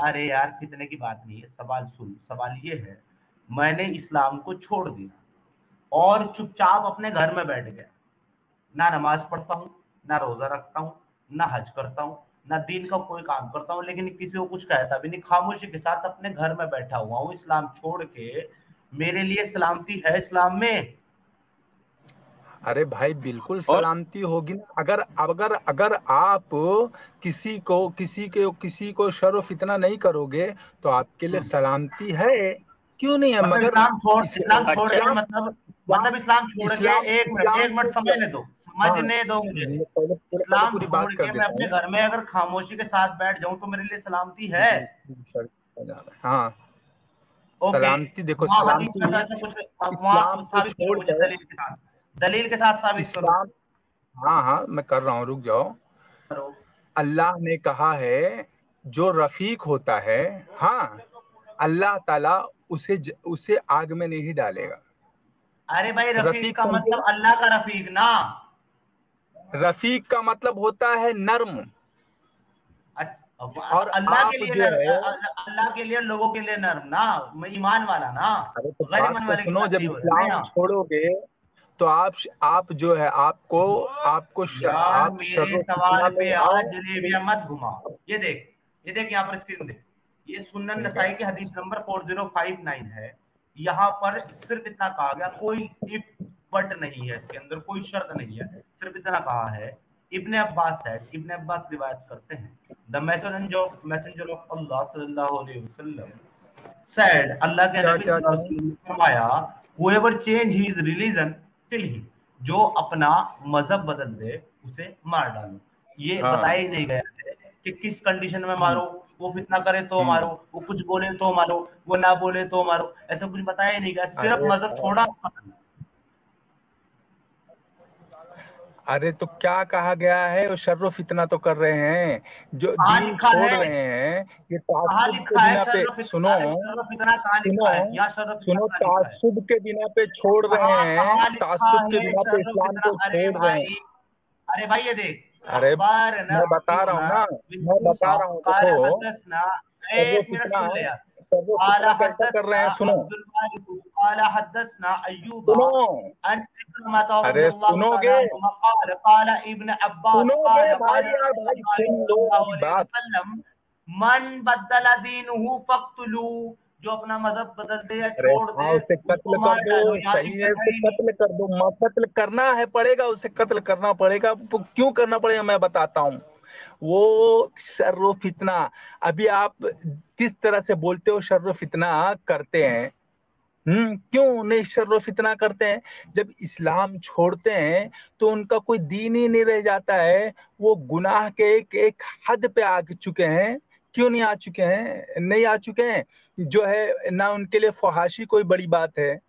अरे यार कितने की बात नहीं है, सवाल सुन। सवाल ये है, मैंने इस्लाम को छोड़ दिया और चुपचाप अपने घर में बैठ गया, ना नमाज पढ़ता हूँ, ना रोजा रखता हूँ, ना हज करता हूँ, ना दीन का कोई काम करता हूँ, लेकिन किसी को कुछ कहता भी नहीं, खामोशी के साथ अपने घर में बैठा हुआ हूँ इस्लाम छोड़ के। मेरे लिए सलामती है इस्लाम में। अरे भाई बिल्कुल और सलामती होगी ना। अगर अगर अगर आप किसी को शर फितना नहीं करोगे तो आपके लिए हम्म। सलामती है। क्यों नहीं है? मतलब मगर अच्छा, इस्लाम छोड़ के मतलब इस्लाम छोड़ के, इस्लाम एक इस्लाम मिनट को समय ले दो, हाँ, समझने दो मुझे। मैं पहले पहले पहले इस्लाम पूरी छोड़ बात कर के मैं देता अपने हूँ। घर में अगर खामोशी के साथ बैठ जाऊं तो मेरे लिए सलामती है। हाँ, ओके। सलामती देखो, वहां हदीस में तो सलामती ऐसा कुछ, अब इस्लाम वहां को साबित करो मुझे छोड़कर दलील के साथ साबित करो। इस्लाम। हाँ हाँ, मैं कर रहा हूँ, रुक जाओ। करो। अल्लाह ने कहा है जो रफीक होता है, हाँ, अल्लाह ताला उसे आग में नहीं डालेगा। अरे भाई, रफीक रफीक का समझे? मतलब अल्लाह का रफीक ना। रफीक का मतलब होता है नर्म। और अल्लाह के आप लिए जो नर्म, है, अल्लाह के लिए, लोगों के लिए नर्म ना, ईमान वाला ना। अरे तो गैर बात ईमान तो वाले की सुनो, बात जब नहीं हो रही ना इस्लाम यहाँ। छोड़ोगे तो आप जो है, यार आप मेरे शर्र सवाल फितना पे में आज आओ। जलेबियां मत घुमाओ। ये देख, ये देख, यहाँ पर स्क्रीन देख। ये सुनन ठीक है। नसाई की हदीस नंबर 4059 है। यहाँ पर सिर्फ इतना कहा गया, कोई इफ बट नहीं है इसके अंदर, कोई शर्त नहीं है, सिर्फ इतना कहा है। इब्ने अब्बास रिवायत करते हैं, द मैसेंजर ऑफ अल्लाह सल्लल्लाहु अलैहि वसल्लम said, अल्लाह के क्या नबी क्या सल्लल्लाहु क्या? अलैहि वसल्लम ने फरमाया, whoever change his religion till he, जो अपना मजहब बदल दे उसे मार डालो। ये हाँ। बताया ही नहीं गया है कि किस कंडीशन में हम्म, मारो। वो फितना करे तो हम्म। मारो, वो कुछ बोले तो मारो, वो ना बोले तो मारो, ऐसा कुछ बताया ही नहीं गया, सिर्फ अरे मजहब छोड़ा। अरे तो क्या कहा गया है? वो शर्रो फितना तो कर रहे हैं, जो कहाँ दीन लिखा छोड़ है? रहे हैं। ये कहाँ तासुब के लिखा है बिना पे, शर्र फितना? सुनो अरे शर्र फितना कहाँ लिखा सुनो है? यहाँ शर्र फितना सुनो, कहाँ लिखा है? तासुब के बिना पे छोड़ रहे कहाँ हैं, कहाँ लिखा तासुब के है बिना पे शर्र इस्लाम फितना? को अरे छोड़ रहे हैं। भाई, अरे भाई ये देख, अरे अखबार ना मैं बता रहा हूँ अबीउना ना, मैं बता बिलकूफा रहा हूँ, काल देखो हदसना। शर्रो एक मिनट फितना, सुन ले यार। शर्रो काल फितना कैसा कर रहे हदसना हैं, सुनो अब्दुल वारिस काल हदसना अय्यूबा सुनो। अन इकरमा अरे रज़ियल्लाहु सुनोगे? तआला अन्हुमा काल काल इब्न अब्बास सुनोगे काल भाई, काल यार भाई रसूलुल्लाह सुन लो सल्लल्लाहु मेरी अलैहि बात। वसल्लम मन बद्दल दीनहु फक्तुलू, जो अपना मजहब बदल दे या अरे छोड़ हाँ, दे उसे कत्ल उसको कर मार दो। डालो। यहाँ सही है, लिखा है उसे ही नहीं। कत्ल कर दो। कत्ल करना है पड़ेगा, उसे कत्ल करना पड़ेगा। क्यों करना पड़ेगा मैं बताता हूँ। वो शर्रो फितना, अभी आप किस तरह से बोलते हो शर्रो फितना करते हैं? क्यों नहीं शर्रो फितना करते हैं? जब इस्लाम छोड़ते हैं तो उनका कोई दीन ही नहीं रह जाता है। वो गुनाह के एक एक हद पे आ चुके हैं। क्यों नहीं आ चुके हैं? नहीं आ चुके हैं। जो है ना, उनके लिए फहाशी कोई बड़ी बात है?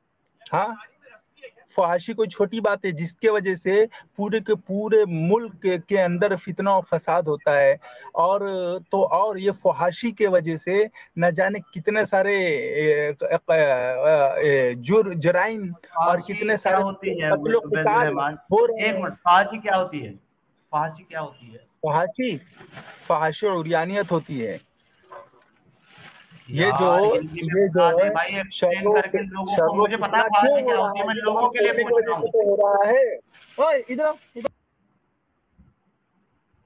हाँ, फहाशी कोई छोटी बात है जिसके वजह से पूरे के पूरे मुल्क के अंदर फितना और फसाद होता है। और तो और ये फहाशी के वजह से न जाने कितने सारे जुराइम और फांसी कितने क्या सारे होती है कत्लो उबैदुर क़िताल रहमान? हो रहे एक हैं। मिनट, फांसी क्या होती है? फांसी क्या होती है? फहाशी फहाशी और उरियानियत होती है। ये जो यार हिंदी में ये जो बता दे है भाई, एक्सप्लेन शर्रो करके लोगों को। शर्रो मुझे पता है फितना क्यों फांसी हो क्या रहा होती है, है? मैं इस्लाम लोगों के लिए छोड़ने की पूछ वजह रहा से हूँ। तो हो रहा है। ओए इधर।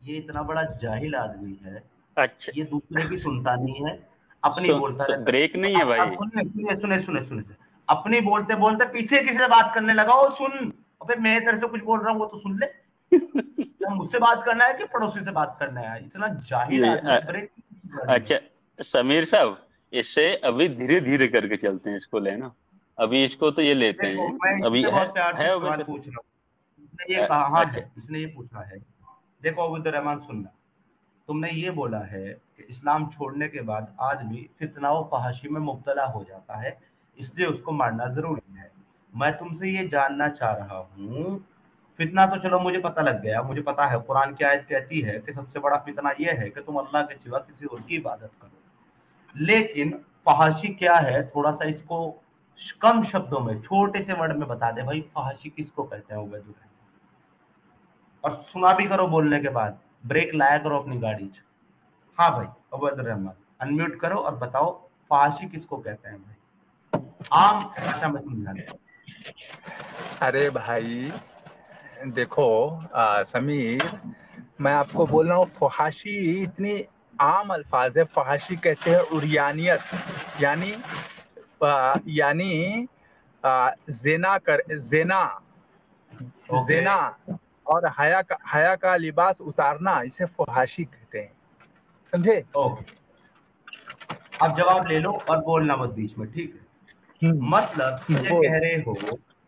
ये इतना बड़ा जाहिल आदमी है, अच्छा। ये दूसरे की सुनता नहीं है, अपनी बोलता रहता है। ब्रेक नहीं है अब भाई? सुनने सुनने सुने सुने सुने सुने। अपनी बोलते बोलते पीछे किसी से बात करने लगा, वो सुन। अबे मैं तेरे से कुछ बोल रहा हूँ, वो तो सुन ले। क्या मुझसे बात करना है कि पड़ोसी से बात करना है? इतना जाहिल ये आदमी है, ब्रेक नहीं है। अच्छा, समीर साहब, इससे अभी धीरे धीरे करके चलते हैं, इसको लेना। अभी इसको तो ये लेते देखो, हैं। मैं अभी इससे बहुत प्यार से है एक उबैद सवाल का? पूछ रहा हूँ। इसने ये कहा, हाँ अच्छा। है, इसने ये पूछा है। देखो अब्दुल रहमान, सुनना। तुमने ये बोला है कि इस्लाम छोड़ने के बाद आदमी फितना व फहाशी में मुब्तला हो जाता है, इसलिए उसको मारना जरूरी है। मैं तुमसे ये जानना चाह रहा हूँ, फितना तो चलो मुझे पता लग गया, मुझे पता है कुरान की आयत कहती है कि सबसे बड़ा फितना यह है कि तुम अल्लाह के सिवा किसी और की इबादत करो। लेकिन फहाशी क्या है, थोड़ा सा इसको कम शब्दों में, छोटे से वर्ड में बता दे भाई, फहाशी किसको कहते हैं उबैदुल? और सुना भी करो बोलने के बाद, ब्रेक लाया करो अपनी गाड़ी च। हाँ भाई, अवैध रहमान, अनम्यूट करो और बताओ फहाशी किसको कहते हैं भाई, आम भाषा में समझा दो। अरे भाई देखो समीर, मैं आपको बोल रहा हूँ फहाशी इतनी आम अल्फाज है। फहाशी कहते हैं उरियानियत, यानी यानी जेना ओके जेना और हया का लिबास उतारना, इसे फहाशी कहते हैं, समझे? ओके, अब जवाब ले लो और बोलना मत बीच में, ठीक है? मतलब ये बोल। कह रहे हो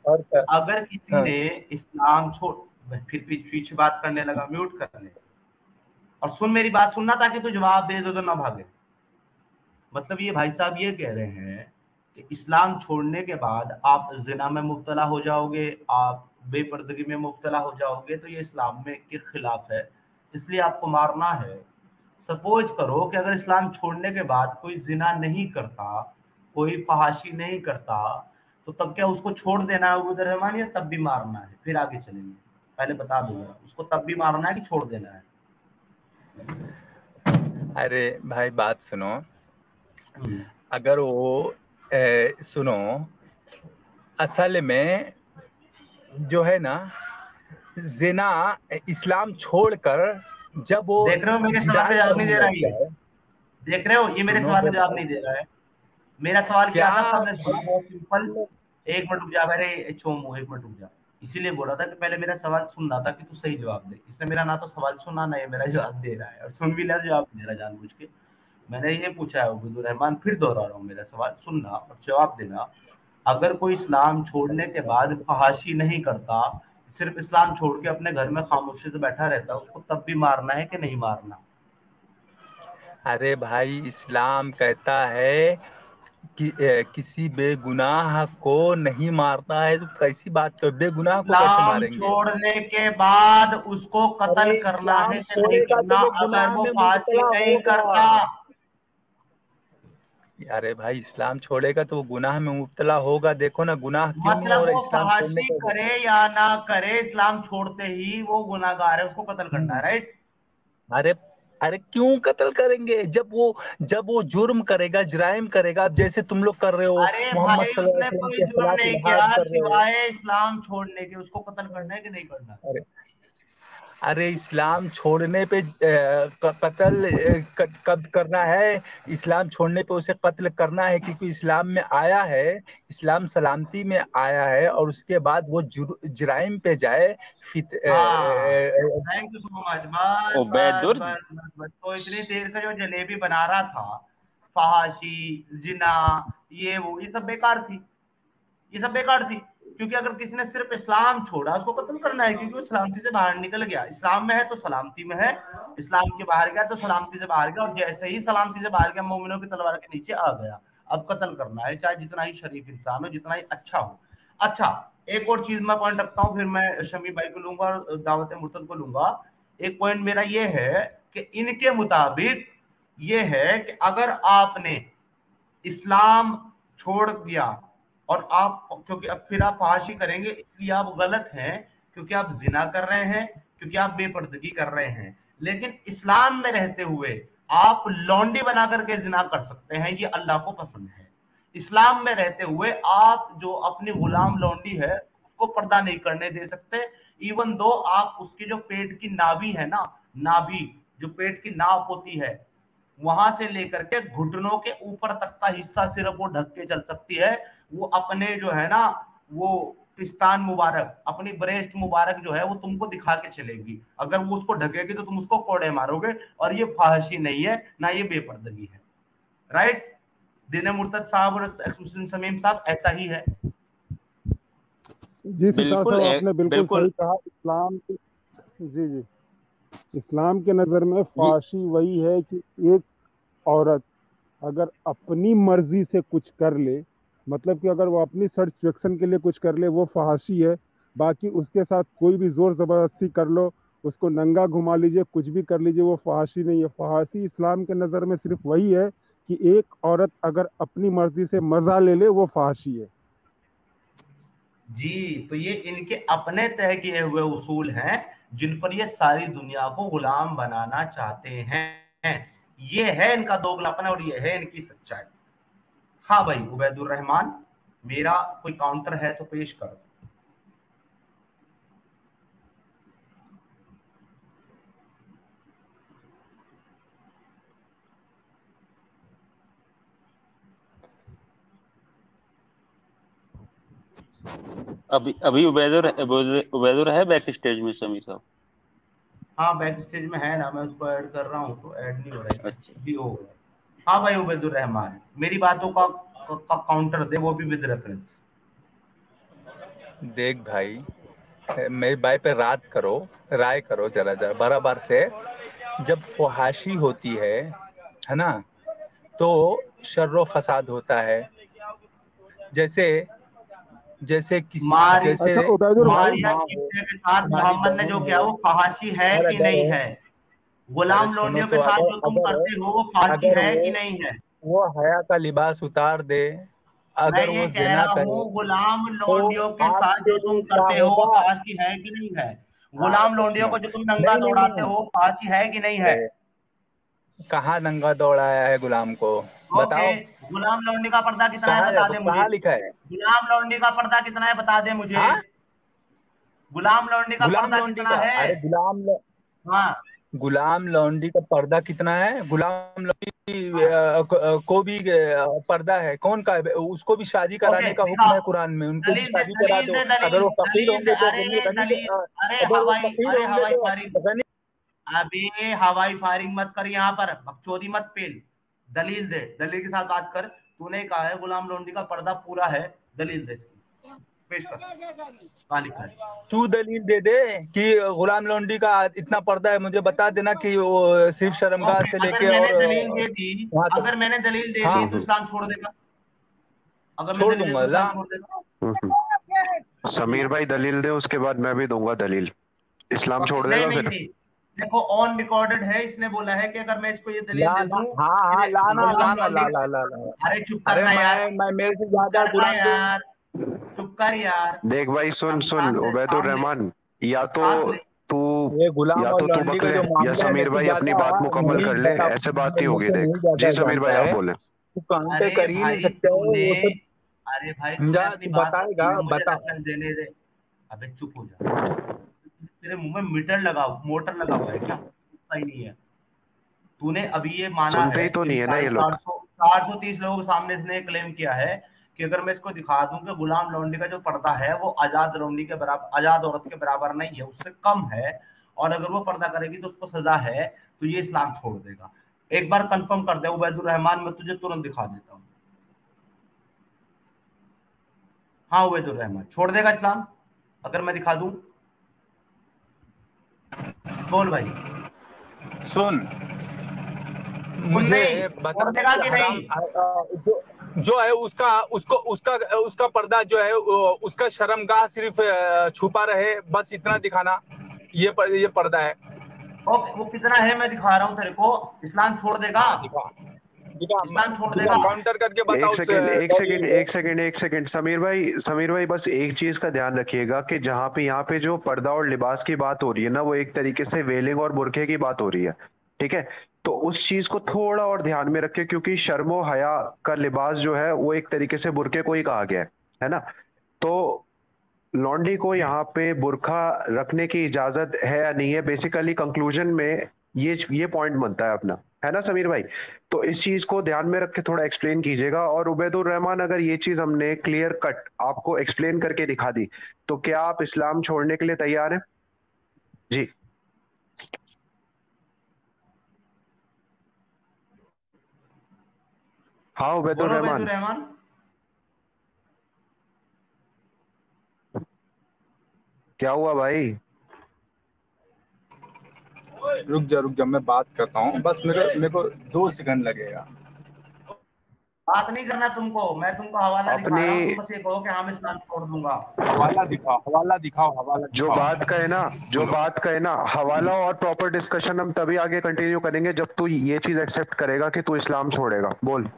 और कि अगर किसी हाँ। ने इस्लाम छोड़, फिर पीछे बात करने लगा, म्यूट कर ले और सुन, मेरी बात सुनना ताकि तू जवाब दे दो तो ना भागे। मतलब ये भाई साहब ये कह रहे हैं कि इस्लाम छोड़ने के बाद आप जिना में मुब्तला हो जाओगे, आप बेपर्दगी में मुब्तला हो जाओगे, तो ये इस्लाम में के खिलाफ है, इसलिए आपको मारना है। सपोज करो कि अगर इस्लाम छोड़ने के बाद कोई जिना नहीं करता, कोई फहाशी नहीं करता, तो तब क्या उसको छोड़ देना है उबैद रहमान, या तब भी मारना है? फिर आगे चलेंगे, पहले बता दो जरा, उसको तब भी मारना है कि छोड़ देना है? अरे भाई बात सुनो, हम्म, अगर वो सुनो, असल में जो है ना, जिना इस्लाम छोड़कर जब वो देख रहे हो मेरे सवाल का जिनाह जवाब नहीं करने दे रहा लग है ये? जाए। देख रहे हो ये मेरे सुनो सवाल का तो जवाब भाई, नहीं दे रहा है। मेरा सवाल क्या क्या था, सबने सुना, बहुत सिंपल। तुम- एक मिनट रुक जा, अरे छोमू एक मिनट रुक जा। इसीलिए बोल रहा था कि पहले मेरा सवाल सुनना था कि तू सही जवाब दे। इसने मेरा ना तो सवाल सुना, ना ये मेरा जवाब दे रहा है, और सुन भी लिया तो जवाब दे रहा है जानबूझ के। मैंने ये पूछा है उबैदुर रहमान, फिर दोहरा रहा हूँ, मेरा सवाल सुनना और जवाब देना। अगर कोई इस्लाम छोड़ने के बाद फहाशी नहीं करता, सिर्फ इस्लाम छोड़ के अपने घर में खामोशी से बैठा रहता, उसको तब भी मारना है कि नहीं मारना? अरे भाई इस्लाम कहता है कि किसी बेगुनाह को नहीं मारता है, तो कैसी बात, तो बेगुनाह को कैसे इस्लाम मारेंगे? छोड़ने के बाद उसको अरे कत्ल करना इस्लाम है कि नहीं छोड़ेगा तो करना, वो अगर गुनाह वो में फांसी मुब्तला नहीं होगा। करता? अरे भाई इस्लाम छोड़ेगा तो वो गुनाह में मुब्तला होगा। देखो ना, गुनाह क्यों नहीं हो मतलब रहा वो इस्लाम छोड़ने फांसी के बाद। करे या ना करे, इस्लाम छोड़ते ही वो गुनाहगार है, उसको कत्ल करना है, हम्म। राइट? अरे अरे क्यों कत्ल करेंगे? जब वो जुर्म करेगा, जराइम करेगा, अब जैसे तुम लोग कर रहे हो, अरे मोहम्मद भाई सल्लल्लाहु उसने अलैहि वसल्लम कोई के जुर्म खिलाफ नहीं इल्हाद किया कर रहे हो। सिवाय इस्लाम छोड़ने के, उसको कत्ल करना है कि नहीं करना? अरे अरे इस्लाम छोड़ने पे कत्ल कब करना है? इस्लाम छोड़ने पे उसे कत्ल करना है, क्योंकि इस्लाम में आया है, इस्लाम सलामती में आया है, और उसके बाद वो जराइम पे जाए। हाँ, थैंक यू सो मच, बस बस उबैदुर बस बस बस। तो इतनी देर से जो जलेबी बना रहा था, फहाशी, जिना, ये सब बेकार थी, ये सब बेकार थी। क्योंकि अगर किसी ने सिर्फ इस्लाम छोड़ा, उसको कत्ल करना है, क्योंकि वो सलामती से बाहर निकल गया। इस्लाम में है तो सलामती में है, इस्लाम के बाहर गया तो सलामती से बाहर गया, और जैसे ही सलामती से बाहर गया, मोमिनों की तलवार के नीचे आ गया। अब कत्ल करना है, चाहे जितना ही शरीफ इंसान हो, जितना ही अच्छा हो। अच्छा, एक और चीज मैं पॉइंट रखता हूँ, फिर मैं शमी भाई को लूंगा और दावत मुर्तद को लूंगा। एक पॉइंट मेरा ये है कि इनके मुताबिक ये है कि अगर आपने इस्लाम छोड़ दिया और आप, क्योंकि अब फिर आप फहाशी करेंगे, इसलिए आप गलत हैं, क्योंकि आप जिना कर रहे हैं, क्योंकि आप बेपर्दगी कर रहे हैं। लेकिन इस्लाम में रहते हुए आप लौंडी बना करके जिना कर सकते हैं, ये अल्लाह को पसंद है। इस्लाम में रहते हुए आप जो अपनी गुलाम लौंडी है उसको पर्दा नहीं करने दे सकते, इवन दो आप उसकी जो पेट की नाभि है ना, नाभि, जो पेट की नाभ होती है, वहां से लेकर के घुटनों के ऊपर तक का हिस्सा सिर्फ वो ढक के चल सकती है। वो अपने जो है ना, वो पिस्तान मुबारक, अपनी ब्रेस्ट मुबारक जो है वो तुमको दिखा के चलेगी। अगर वो उसको ढकेगी तो तुम उसको कोड़े मारोगे, और ये फाहशी नहीं है ना, ये बेपर्दगी है, राइट? दिन मुर्तद साहब और एक्स मुस्लिम समीम साहब, ऐसा ही है। जी सितार बिल्कुल साहब, आपने बिल्कुल बिल्कुल सही कहा। जी जी, इस्लाम के नज़र में ये फाशी वही है कि एक औरत अगर अपनी मर्जी से कुछ कर ले, मतलब कि अगर वो अपनी सेटिस्फेक्शन के लिए कुछ कर ले, वो फहाशी है। बाकी उसके साथ कोई भी जोर जबरदस्ती कर लो, उसको नंगा घुमा लीजिए, कुछ भी कर लीजिए, वो फहाशी नहीं है। फहाशी इस्लाम के नज़र में सिर्फ वही है कि एक औरत अगर अपनी मर्जी से मजा ले ले, वो फहाशी है। जी, तो ये इनके अपने तय किए हुए उसूल हैं, जिन पर ये सारी दुनिया को गुलाम बनाना चाहते हैं। ये है इनका दोगलापन और ये है इनकी सच्चाई। हाँ भाई उबैदुर रहमान, मेरा कोई काउंटर है तो पेश कर। अभी अभी उबैदुर है बैक स्टेज में समीर साहब? हाँ बैक स्टेज में है ना, मैं उसको ऐड कर रहा हूँ तो ऐड नहीं हो रहा है। अच्छा जी हो गया। हाँ भाई उबैदुर रहमान, मेरी बातों का काउंटर दे, वो भी विद रेफरेंस। देख भाई, मेरी बात पे राय करो जरा जरा बराबर से। जब फुहाशी होती है ना, तो शर्रो फसाद होता है। जैसे जैसे किसी मारी जैसे अच्छा उबैदुर भाई, मारिया माँ हो, कीते के साथ तुम्हारी मोहम्मद ने जो बहन किया हो, वो फहाशी है और कि अगर नहीं है? अरे गुलाम सुनो लौंडियों तो, के साथ अगर जो तुम अगर करते हो वो फांसी अगर है वो कि नहीं है? वो हया का लिबास उतार दे, मैं अगर ये वो कह जिना रहा करे, हूँ गुलाम तो लौंडियों के साथ आपके जो लिए तुम क्या करते हो वो होगा? फांसी है कि नहीं है? हाँ गुलाम तो लौंडियों सुनो, को जो तुम नंगा नहीं नहीं दौड़ाते नहीं, हो फांसी है कि नहीं है? अरे कहाँ नंगा दौड़ाया है गुलाम को? ओके, बताओ, गुलाम लौंडी का पर्दा कितना है बता दे मुझे। कहाँ लिखा है? गुलाम लौंडी का पर्दा कितना है बता दे मुझे। हाँ, गुलाम लौंडी का गुलाम पर्दा लौंडी कितना का, है? अरे हाँ गुलाम लौंडी का पर्दा कितना है? गुलाम लौंडी को भी पर्दा है। कौन का है? उसको भी शादी ओके कराने का दिखा, हुक्म है कुरान में, उनको भी दलील दे, शादी करा दलील दो। दे, अगर दलील वो फकीर दलील दे, होंगे तो अरे गनी, दलील, अरे अगर वो हवाई, फकीर अरे होंगे हवाई तो फायरिंग, गनी। अबे हवाई फायरिंग मत कर, यहाँ पर बकचोदी मत पेल। दलील दे, दलील के साथ बात कर। तूने कहा है गुलाम लोंडी का पर्दा पूरा है, दलील दे इसकी, पेश कर, कहाँ लिखा है? तू दलील दे दे कि गुलाम लौंडी का इतना पर्दा है, मुझे बता देना कि वो सिर्फ शर्मगाह ओके, से अगर लेके मैंने और दलील दे दी, वहां तक। अगर मैंने दलील दे दी हाँ, तो इस्लाम छोड़ देगा? अगर मैं छोड़ दलील दे दूंगा तो ला। इस्लाम छोड़ देगा? समीर भाई दलील दे, उसके बाद मैं भी दूंगा दलील। इस्लाम ओके, छोड़ नहीं देगा नहीं फिर? नहीं, देखो ऑन रिकॉर्डेड है, इसने बोला है कि अगर मैं इसको ये दलील ला दे ना, दूं हाँ हाँ, कि लाना गुलाम लाना लौंडी ला का, ला ला ला। अरे चुप अरे करना यार, मैं मेरे से चुप ज्यादा करना कुरान को। यार, चुप कर यार। देख भाई, सुन सुन रमजान में उबैदुर सामने, रहमान, या तो सांस ले। तू ये गुलाम या और तो तू लौंडी बक का ले, जो या मामला है, समीर मेरे से भाई अपनी ज्यादा बात मुकम्मल नहीं कर ले। ज्यादा, ऐसे बात ही मेरे होगी। से देख नहीं ज्यादा जी समीर भाई जानता आप है। बोले। तू काउंटर अरे कर ही नहीं भाई सकता है तूने, वो सब। अरे भाई तूने समझा? अपनी तू बात बताएगा, रखी है, मुझे बता। रेफरेंस देने दे। अबे चुप हो जा। तेरे मुंह में मीटर लगा, मोटर लगा हुआ है क्या? सही नहीं है। तूने अभी ये माना सुनते है, ही तो इन नहीं है ना साढ़े ये चार लोग। सौ 430 लोगों के सामने इसने क्लेम किया है कि अगर मैं इसको दिखा दूं कि गुलाम लौंडी का जो पर्दा है वो आजाद लौंडी के बराबर, आजाद औरत के बराबर नहीं है, उससे कम है, और अगर वो पर्दा करेगी तो उसको सजा है, तो ये इस्लाम छोड़ देगा। एक बार कंफर्म कर दे उबैदुर रहमान, मैं तुझे तुरंत दिखा देता हूँ। हाँ उबैदुर रहमान, छोड़ देगा इस्लाम अगर मैं दिखा दूं? बोल भाई। सुन, सुन मुझे नहीं, छोड़ बता देगा कि कि हराम नहीं? जो है उसका पर्दा जो है उसका शर्मगाह सिर्फ छुपा रहे, बस इतना दिखाना। ये पर्दा है। ओके, वो कितना है मैं दिखा रहा हूँ तेरे को। इस्लाम छोड़ देगा? हाँ दिखा, दिखा इस्लाम छोड़ दिखा, देगा? काउंटर करके बता एक उस सेकंड एक सेकंड दलील को। एक सेकंड एक सेकंड समीर भाई बस एक चीज का ध्यान रखिएगा कि जहाँ पे यहाँ पे जो पर्दा और लिबास की बात हो रही है ना, वो एक तरीके से वेलिंग और बुरखे की बात हो रही है। ठीक है, तो उस चीज को थोड़ा और ध्यान में रखिए, क्योंकि शर्मो हया का लिबास जो है वो एक तरीके से बुरखे को ही कहा गया है ना। तो लॉन्डी को यहाँ पे बुरखा रखने की इजाजत है या नहीं है, बेसिकली कंक्लूजन में ये पॉइंट बनता है अपना, है ना समीर भाई? तो इस चीज को ध्यान में रख के थोड़ा एक्सप्लेन कीजिएगा। और उबैदुर रहमान, अगर ये चीज हमने क्लियर कट आपको एक्सप्लेन करके दिखा दी, तो क्या आप इस्लाम छोड़ने के लिए तैयार हैं? जी। हाँ उबैदुर बोलो उबैदुर रहमान। रहमान। क्या हुआ भाई? रुक जा, मैं बात करता हूँ, बस मेरे को 2 सेकंड लगेगा। बात नहीं करना तुमको, मैं तुमको हवाला दिखा अपनी रहा हूँ, तुम बस ये कहो कि हाँ मैं इस्लाम छोड़ दूंगा। हवाला दिखाओ, हवाला दिखाओ, हवाला जो दिखाओ। बात कहे ना, हवाला और प्रॉपर डिस्कशन हम तभी आगे कंटिन्यू करेंगे जब तू ये चीज एक्सेप्ट करेगा कि तू इस्लाम छोड़ेगा। बोल,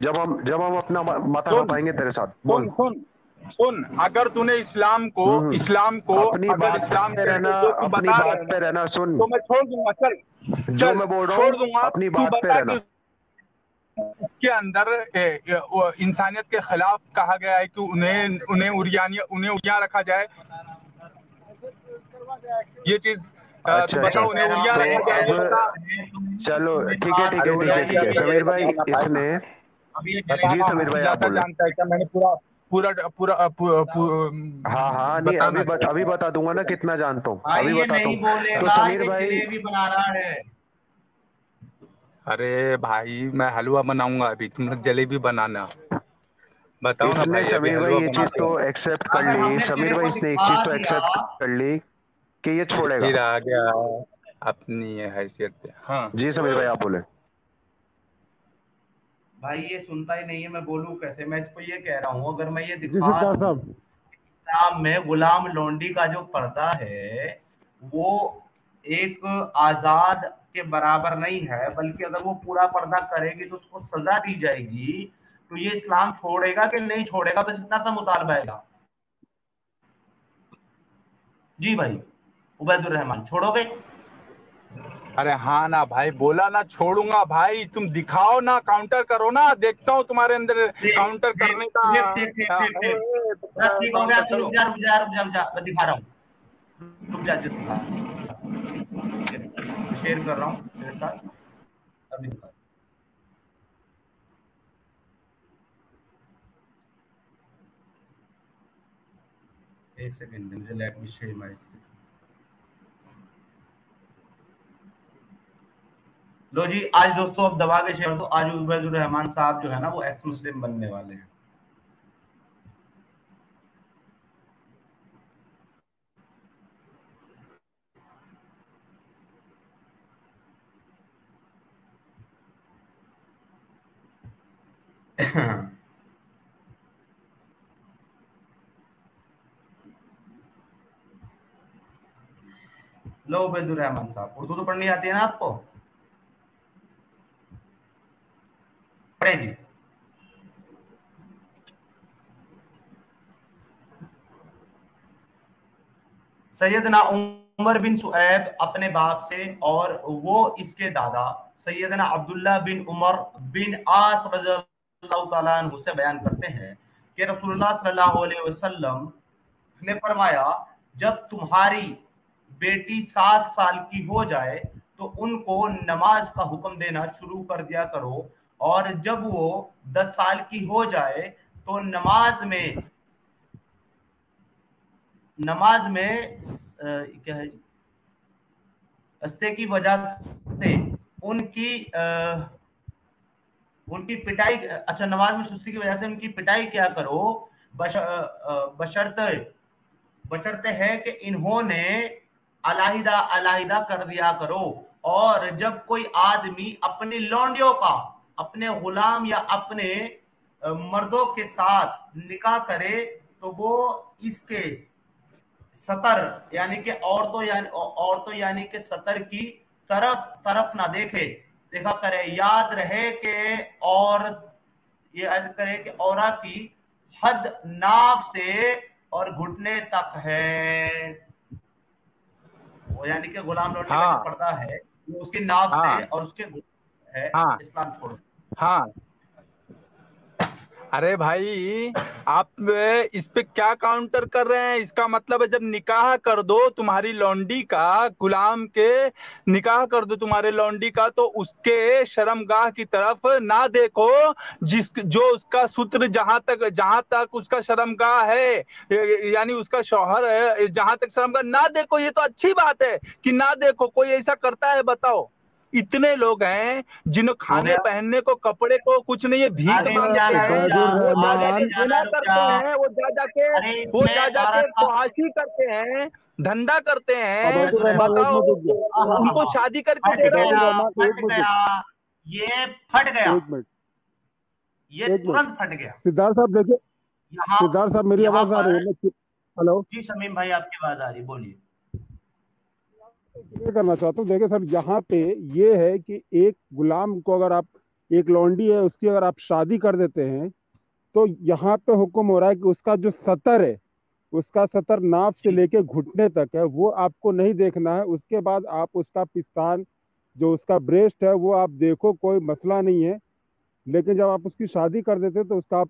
जब हम अपना माथा सुन खपाएंगे तेरे साथ। बोल। सुन सुन सुन, अगर तूने इस्लाम को अपनी अगर बात इस्लाम पे के रहना, जो तू अपनी बता बात रहे पे रहना। सुन, तो मैं छोड़ दूंगा। चल जो चल मैं बोल रहा छोड़ हूँ दूंगा। अपनी तू बात पे बता रहना। कि उसके अंदर वो इंसानियत के खिलाफ कहा गया है कि उन्हें उरिया रखा जाए। ये चीज तू अच्छा बता, अच्छा, उन्हें उरिया तो रखा जाए, ये बता। अब चलो ठीक है ठीक अरे है ठीक है ठीक है। समीर भाई इसने, जी बताना समीर हमसे भाई आप ज्यादा बोले। जानता है क्या? मैंने पूरा पूरा पूरा हाँ हाँ, नहीं बताना अभी बता दूंगा ना कितना जानता हूँ, भाई अभी ये बताता नहीं हूँ। तो बोलेगा, समीर ये भाई, जलेबी बना रहा है। अरे भाई मैं हलवा बनाऊंगा अभी, तुम लोग जलेबी बनाना। बताओ ना इसने भाई, अभी समीर भाई हलवा ये चीज बनाते तो हैं। एक्सेप्ट कर अगर ली, हमने समीर तेरे भाई को इसने एक दिखा चीज तो दिया, एक्सेप्ट कर ली कि ये छोड़ेगा। फिर आ गया अपनी ये हैसियत पे। हाँ जी समीर भाई आप बोले। भाई ये सुनता ही नहीं है, मैं बोलूं कैसे? मैं इसको ये कह रहा हूँ, अगर मैं ये जी दिखा सिद्धार्थ दूं साहब, इस्लाम में गुलाम लोंडी का जो पर्दा है वो एक आजाद के बराबर नहीं है, बल्कि अगर वो पूरा पर्दा करेगी तो उसको सजा दी जाएगी, तो ये इस्लाम छोड़ेगा कि नहीं छोड़ेगा? बस इतना सा मुतालबा है। जी भाई उबैदुर रहमान, छोड़ोगे? अरे हाँ ना भाई, बोला ना छोड़ूंगा भाई। तुम दिखाओ ना, काउंटर करो ना, देखता हूँ तुम्हारे अंदर ठीक काउंटर ठीक करने का। ठीक ठीक ठीक ठीक ठीक। बस ठीक हो गया, काउंटर तो चलो। रुक जा रुक जा रुक जा रुक जा, मैं दिखा रहा हूँ। रुक जा, दिखा। ठीक ठीक है, मैं शेयर कर रहा हूँ तेरे साथ, अभी दिखा। एक सेकंड, मुझे let me share my screen. लो जी, आज दोस्तों अब दबा के शेयर दो। आज उबैदुर रहमान साहब जो है ना वो एक्स मुस्लिम बनने वाले हैं। लो उबैदुर रहमान साहब, उर्दू तो पढ़नी आती है ना आपको? पढ़ेगी। सैयदना उमर बिन सुऐब अपने बाप से और वो इसके दादा सैयदना अब्दुल्ला बिन उमर बिन आस रज़ियल्लाहु ताला अन्हु से बयान करते हैं कि रसूलुल्लाह सल्लल्लाहु अलैहि वसल्लम ने फरमाया, जब तुम्हारी बेटी 7 साल की हो जाए तो उनको नमाज का हुक्म देना शुरू कर दिया करो, और जब वो 10 साल की हो जाए तो नमाज में क्या है, अस्ते की वजह से उनकी उनकी पिटाई, अच्छा, नमाज में सुस्ती की वजह से उनकी पिटाई क्या करो, बशर्ते बशर्ते है कि इन्होंने अलाहिदा अलाहिदा कर दिया करो। और जब कोई आदमी अपनी लौंडियों का, अपने गुलाम या अपने मर्दों के साथ निकाह करे तो वो इसके सतर यानी कि औरतों यानी कि सतर की तरफ तरफ ना देखा करे। याद रहे कि औरा की हद नाव से और घुटने तक है। वो यानी कि गुलाम लौंडे का जो हाँ पर्दा है वो उसकी नाव से हाँ और उसके घुटने है। हाँ इस्लाम छोड़ो। हाँ। अरे भाई, आप इस पे क्या काउंटर कर रहे हैं? इसका मतलब है जब निकाह कर दो तुम्हारी लौंडी का, गुलाम के निकाह कर दो तुम्हारे लौंडी का, तो उसके शर्मगाह की तरफ ना देखो, जो उसका सूत्र जहां तक उसका शर्मगाह है, यानी उसका शौहर है, जहां तक शर्मगाह ना देखो। ये तो अच्छी बात है कि ना देखो। कोई ऐसा करता है बताओ? इतने लोग हैं जिन्हें हो खाने गया, पहनने को, कपड़े को कुछ नहीं है, भीख आगे नहीं मांगते जाना, रुक हैं। जा, उबैदुर वो जा आगे जाके नहीं रहमान, जाना, जिना रुक करते जा। हैं, अरे इसमें औरत का, फहाशी करते हैं, धंधा करते हैं। उबैदुर रहमान एक बताओ, मिनट रुक जाओ, उनको शादी करके फट दे रहे गया, हो? उबैदुर रहमान एक फट मिनट रुक, गया, ये फट गया, एक मिनट, ये एक मिनट। तुरंत फट गया। सिद्धार्थ साहब देखिए, यहाँ सिद्धार्थ साहब मेरी यहाँ आवाज आ रही पर, है ना? हेलो, जी समीम भाई आपकी आवाज आ रही, बोलिए। क्लियर करना चाहता हूँ। देखिए सर, यहाँ पे ये है कि एक गुलाम को अगर आप, एक लौंडी है उसकी अगर आप शादी कर देते हैं तो यहाँ पे हुक्म हो रहा है कि उसका जो सतर है, उसका सतर नाफ से लेके घुटने तक है, वो आपको नहीं देखना है। उसके बाद आप उसका पिस्तान, जो उसका ब्रेस्ट है, वो आप देखो, कोई मसला नहीं है। लेकिन जब आप उसकी शादी कर देते तो उसका आप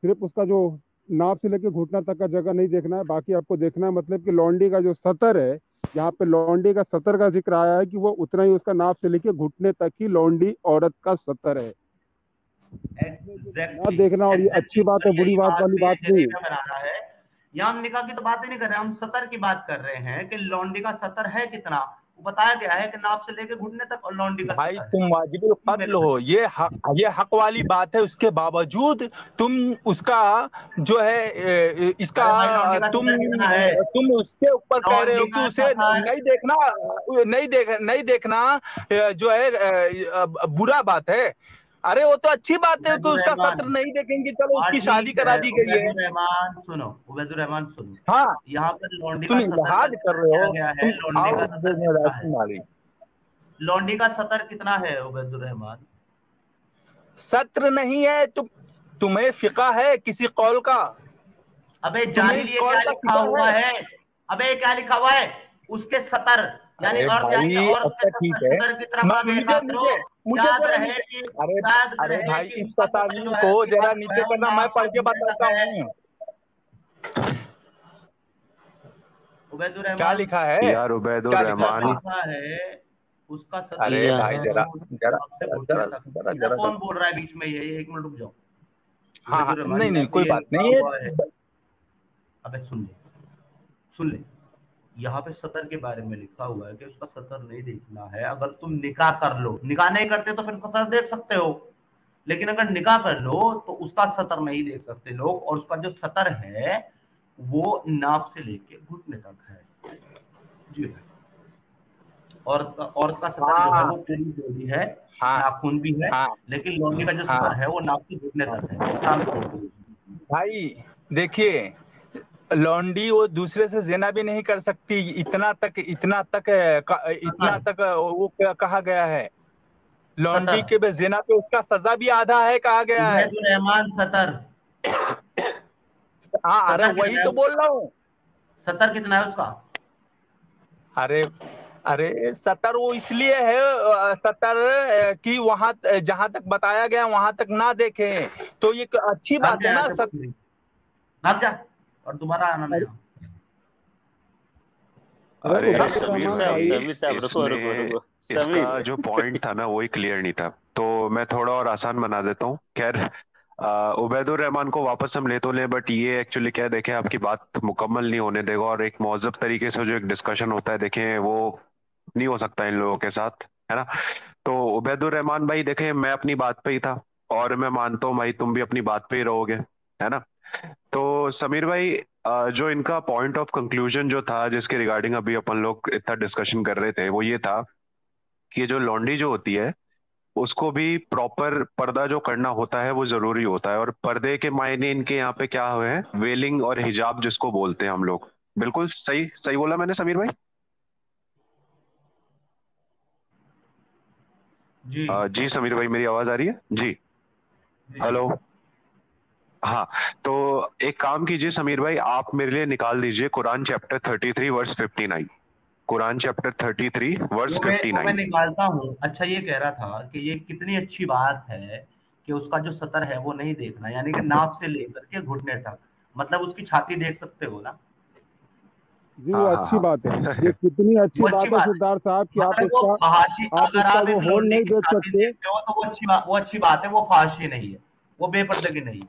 सिर्फ उसका जो नाप से लेके घुटना तक का जगह नहीं देखना है, बाकी आपको देखना है मतलब कि लौंडी का जो सतर है, यहाँ पे लौंडी का सतर का जिक्र आया है कि वो उतना ही उसका नाप से लेके घुटने तक ही लौंडी औरत का सतर है। ना देखना, और ये अच्छी बात है बुरी बात वाली बात नहीं है। बनाना है। यहाँ हम निकाह की तो बात ही नहीं कर रहे, हम सतर की बात कर रहे हैं कि लौंडी का सतर है कितना। वो बताया गया है कि नाप से लेके घुटने तक और लौंडी का भाई सतर तुम वाजिबुल कत्ल हो, ये हक वाली बात है। उसके बावजूद तुम उसका जो है इसका तुम उसके ऊपर कह रहे हो कि उसे नहीं देखना जो है बुरा बात है। अरे वो तो अच्छी बात है कि उसका सत्र नहीं देखेंगे, चलो उसकी शादी करा दी गई है। सुनो उबैदुर रहमान सुनो, हाँ, यहाँ पर लौंडी तुम का सतर कर रहे हो, गया है। लौंडी का सतर कितना है? लौंडी का सतर कितना है उबैदुर रहमान? सत्र नहीं है, तुम्हें फिका है किसी कौल का? अबे जाहिल, ये क्या लिखा हुआ है? अबे क्या लिखा हुआ है? उसके सतर यानी और सतर की तरफ देखा करो। याद रहे कि अरे भाई इस तस्वीर को जरा नीचे करना, मैं पढ़ के बताता हूँ क्या लिखा है यार। उबैदुर रहमान है उसका सतर। अरे भाई जरा कौन बोल रहा है बीच में? ये 1 मिनट रुक जाओ। हाँ नहीं कोई बात नहीं है। अबे सुन ले, यहाँ पे सतर के बारे में लिखा हुआ है कि उसका सतर नहीं देखना है। अगर तुम निकाह कर लो, निकाह नहीं करते तो फिर उसका सतर देख सकते हो, लेकिन अगर निकाह कर लो तो उसका सतर नहीं देख सकते लोग। और उसका जो सतर है वो नाफ से लेके घुटने तक है। जी भाई, औरत का सतर जो है वो पूरी बॉडी है, नाखून भी है, लेकिन लौंडी का जो सतर है वो नाक से घुटने तक है। इस्लाम भाई देखिए, लौंडी वो दूसरे से ज़िना भी नहीं कर सकती, इतना तक वो कहा गया है। लौंडी के ज़िना पे उसका सजा भी आधा है कहा गया है। रहमान सतर, हाँ अरे वही तो बोल रहा हूँ। सतर कितना है उसका? अरे सतर वो इसलिए है सतर कि वहां जहां तक बताया गया वहां तक ना देखे, तो ये अच्छी बात है ना। भाग जा और दोबारा आना नहीं। अरे समीर साहब रुको। इसका जो पॉइंट था ना वही क्लियर नहीं था, तो मैं थोड़ा और आसान बना देता हूँ। खैर उबैदुर रहमान को वापस हम ले तो ले, बट ये एक्चुअली क्या, देखें आपकी बात मुकम्मल नहीं होने देगा, और एक मौजूद तरीके से जो एक डिस्कशन होता है देखें वो नहीं हो सकता इन लोगों के साथ, है ना। तो उबैदुर रहमान भाई देखें, मैं अपनी बात पे ही था और मैं मानता हूँ भाई तुम भी अपनी बात पे ही रहोगे, है ना। तो समीर भाई जो इनका पॉइंट ऑफ कंक्लूजन जो था, जिसके रिगार्डिंग अभी अपन लोग इतना डिस्कशन कर रहे थे, वो ये था कि जो लौंडी जो होती है उसको भी प्रॉपर पर्दा जो करना होता है वो जरूरी होता है। और पर्दे के मायने इनके यहाँ पे क्या हुए हैं, वेलिंग और हिजाब जिसको बोलते हैं हम लोग। बिल्कुल सही बोला मैंने समीर भाई? जी समीर भाई मेरी आवाज आ रही है जी? हेलो, हाँ। तो एक काम कीजिए समीर भाई, आप मेरे लिए निकाल दीजिए Quran chapter 33 verse 59। Quran chapter 33 verse 59 मैं निकालता हूँ। अच्छा, ये कह रहा था कि ये कितनी अच्छी बात है कि उसका जो सतर है वो नहीं देखना, यानी कि नाक से लेकर के घुटने तक, मतलब उसकी छाती देख सकते हो ना जी। वो अच्छी बात है, ये कितनी अच्छी बात है सिद्धार्थ साहब कि आप उसका वो होल नहीं देख सकते। तो वो अच्छी बात है, वो फाहशी नहीं है, वो बेपर्दगी नहीं है।